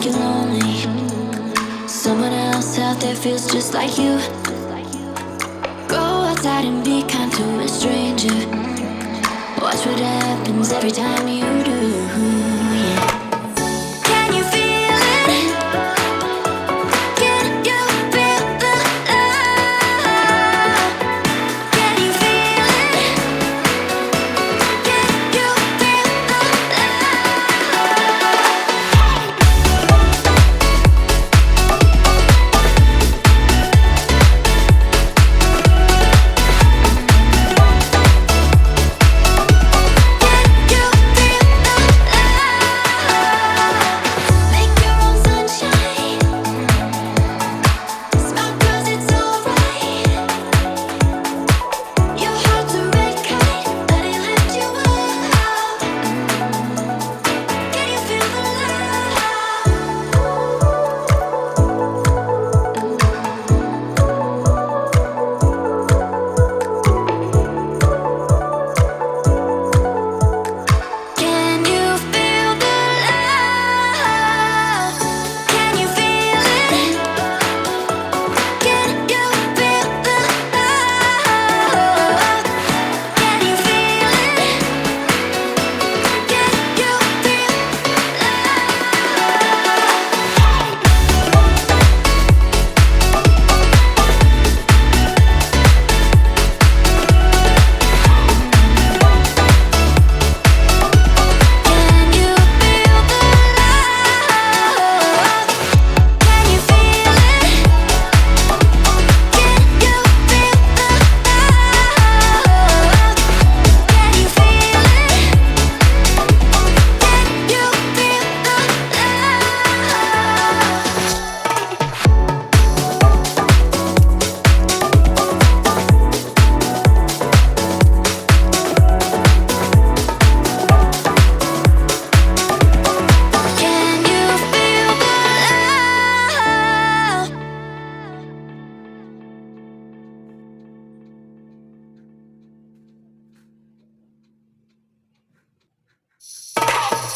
you're lonely. Someone else out there feels just like you. Go outside and be kind to a stranger. Watch what happens every time you do. Yeah. Can you feel it? Can you feel the love? Can you feel it? Can you feel the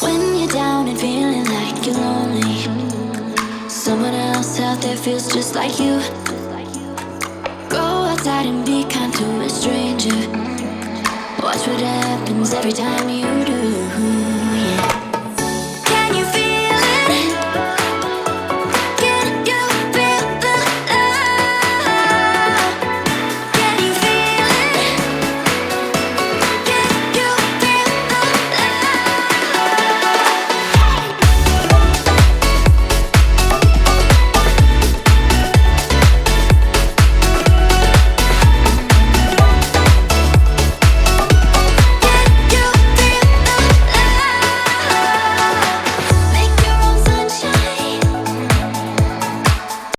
when you're down and feeling like you're lonely. Someone else out there feels just like you. Go outside and be kind to a stranger. Watch what happens every time you do.